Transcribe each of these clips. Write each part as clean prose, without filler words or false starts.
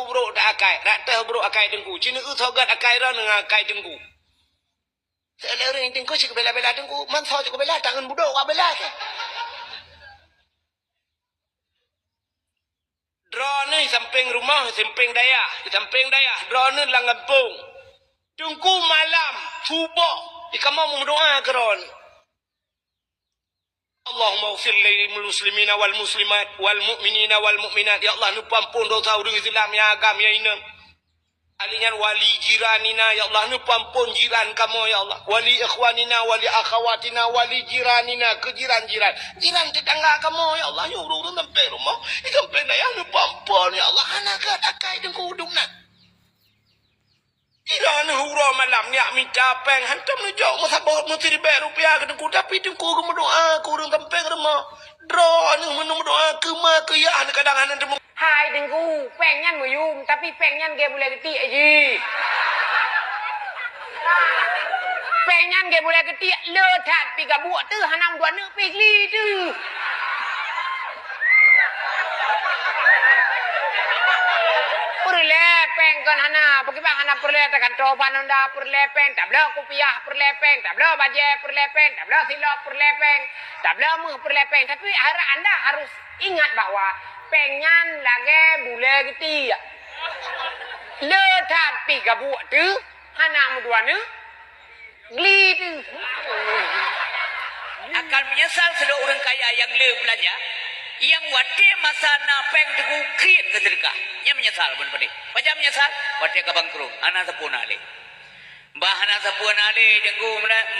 bro tak akai rak teh bro akai dengku cina thogat akai ra dengan akai dengku saya orang dengku cik bela-bela dengku man so cik bela tangan budak wa bela ke drone ni samping rumah samping daya drone lang kampung dengku malam subuh ikamu berdoa keron Allahumma ighfir lil muslimina wal muslimat wal mu'minina wal mu'minat ya Allah nu pampun dosa urang Islam ya agam ya inem alingan wali jiranina ya Allah nu pampun jiran kamu ya Allah wali ikhwanina wali akhawatina wali jiranina ke jiran tetangga kamu ya Allah nyuruh sampai rumah sampai daya nu pampun ya Allah anak akai dengku udungna Iran hura malam ni minta peng hantam nu jauh masa bawa mesti dibayar rupiah ke dengku tapi dengku ke doa ke urang tempeng rumah dro ni menung doa ke ma ke ya kadang hanan temu hai dengku pengnyan muyum tapi pengnyan ge boleh getik aja pengnyan ge boleh getik le that pi gabuak tu hanam dua ne pi li tu perlepeng kan hana bagaimana hana perle tekan coba nanda perlepeng tak bela kopiah perlepeng tak bela baju perlepeng tak bela silok perlepeng tak bela muh perlepeng tapi anda harus ingat bahwa pengen lagi boleh gitu ya le tapi gabuak tu hana mudua ne gli tu akan menyesal sudah orang kaya yang le belanja yang wate masa napeng teguh kriat keterka nya menyesal benar-benar macam menyesal wate ka bangkrut anak sepuna le bah anak sepuna le dengku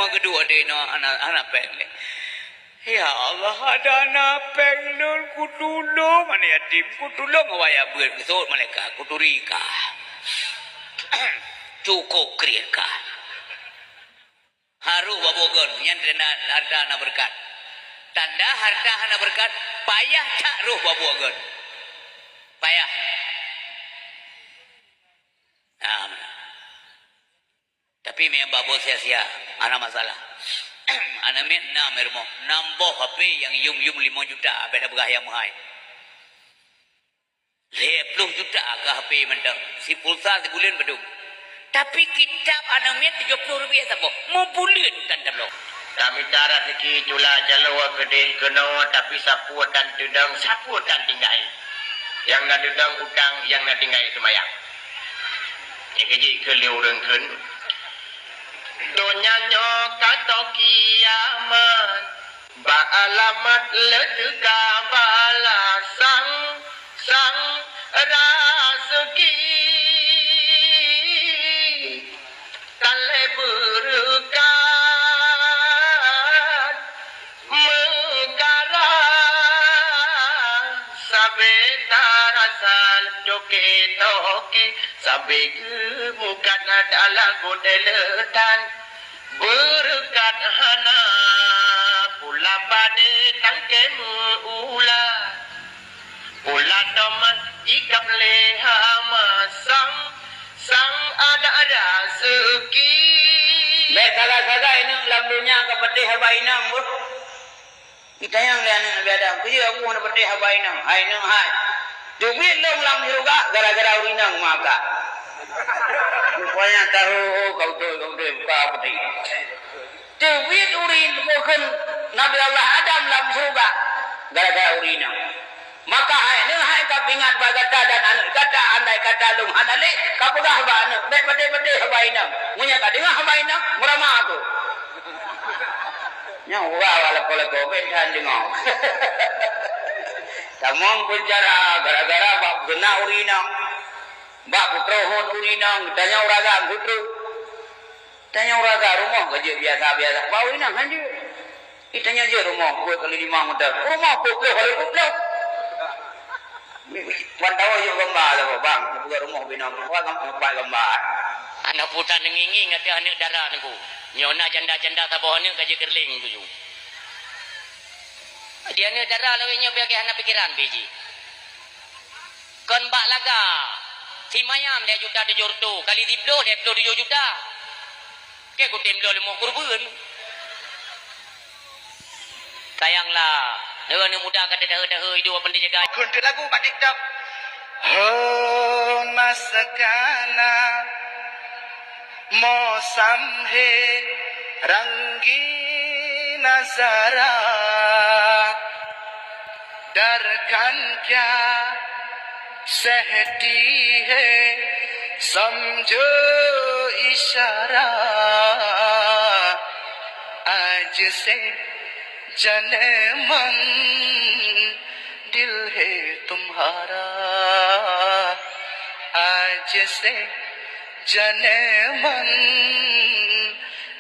magedu ade no anak peng le ya Allah ada anak peng lul kutulung mana yatim kutulung waya beut besok mereka kuturika cukup kriat ka haru babogon yang harta na berkat tanda harta hana berkat payah tak roh babuagan payah tapi memang babu sia-sia ana masalah ana mit na mermo nambo HP yang yum 5 juta beda begah yang mahal 10 juta ke HP mendang si pulsa sebulan bedung tapi kitab ana mit 70 rupiah sabo mau bulan tanda blok kami darah siki cula jalawa gede keno tapi sapu dan tinggal yang nak tudang utang yang nak tinggal semayang keji keliu rengken donya kata kiamat ba alamat ledega balasang sang raseki tale berkah joke toke sabe bukan adalah godeletan berkat hana pula pada tangkemu ula pula doman ikap leha sang ada rezeki baik salah ini dalam dunia kepetih habainam kita yang lihat ada kuji aku nak pedih habainam hainam hai duit long lam juga gara-gara urinang maka rupanya tahu kau tu buka apa tadi duit urin bukan Nabi Allah Adam lam surga gara-gara urinang maka hai kau ingat bagata dan anak kata andai kata lung hanale kau pegah ba anak bedeh habainam munya ka dengar habainam murama aku nya wala ko bentan dengar tamang penjara gara-gara bab gena urinang bab putrohon urinang tanya uraga putru tanya uraga rumah kerja biasa bau urinang kan dia itanya je rumah kue kali 5 meter rumah kue kali putlo wantawa yo gambar lah bang buka rumah bina wa gambar anak putan nginging ngati anak darah niku nyona janda-janda tabone kaje kerling tu dia ni darah lawenya biar anak pikiran biji kon bak laga si mayam dia juta 7 tu kali diplo dia 7 juta ke ku timlo 5 kurban sayanglah orang muda kata dah hidup apa dia jaga kuntu lagu pak TikTok बरसकाना मौसम है रंगीन नजारा डरकन क्या सहती है समझो इशारा आज से जने मन दिल है तुम्हारा आज से जने मन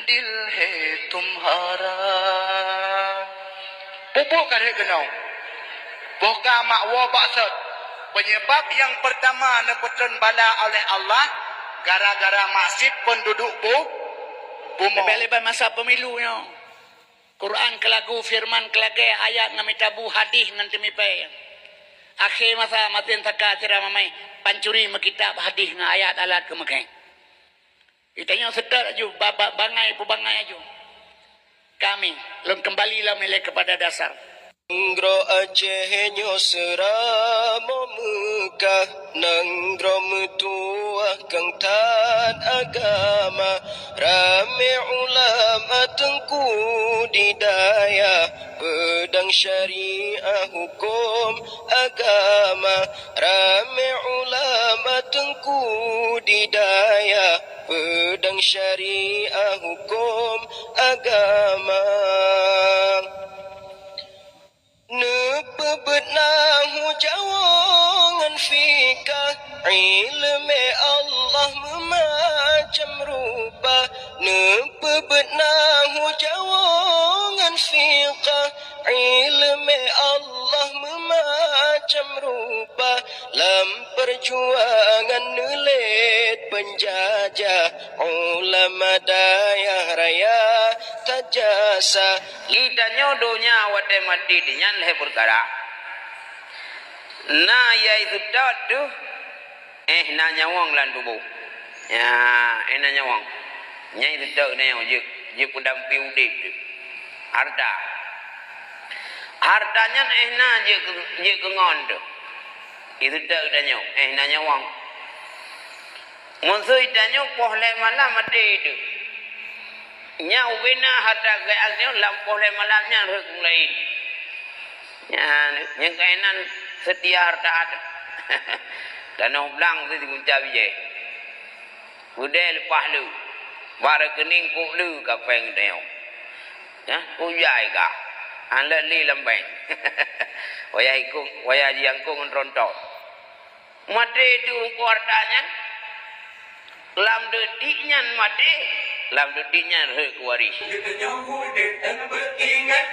दिल है तुम्हारा pupuk kare genau boka makwa baksud penyebab yang pertama neputun bala oleh Allah gara-gara maksud penduduk bumi lebar masa pemilunya Quran kelagu firman kelage ayat ngamitabu hadis nanti mipai akhir masa matin taka tira mamai pancuri mekitab hadis nga ayat alat kemakai itanya sedar aju bangai pubangai aju kami lem kembali lah melek kepada dasar Nangro Aceh seramo Mekah Nangro metua kang taat agama Rame ulama tengku didaya Pedang syariah hukum agama Rame ulama tengku didaya Pedang syariah hukum agama Nepebetnahu jawangan fikah Ilmi Allah memacam rupa Nepebetnahu jawangan fikah Ilmi Allah memacam rupa Lam perjuangan nelit penjajah Ulama daya raya tajasa Ida nyodonya wate mati dinyan lehe perkara Na ya itu dadu na nyawang lan tubuh Ya na nyawang Nya itu dadu na yang je pudampi udik Harta Hartanya na je kengon tu Itu dadu danyo na nyawang Musuh itanyo pohle malam mati itu nya ubena harta gayalnya lampoh le malamnya rek lain nya yang kainan setia harta ada dan oblang tu digunca bije udel pahlu bara kening ku lu ka peng deo ya ku yai ka an le li lambeng waya jiang ku ngonronto mate tu ku hartanya lam detiknya mate lam dutinya rek waris ingat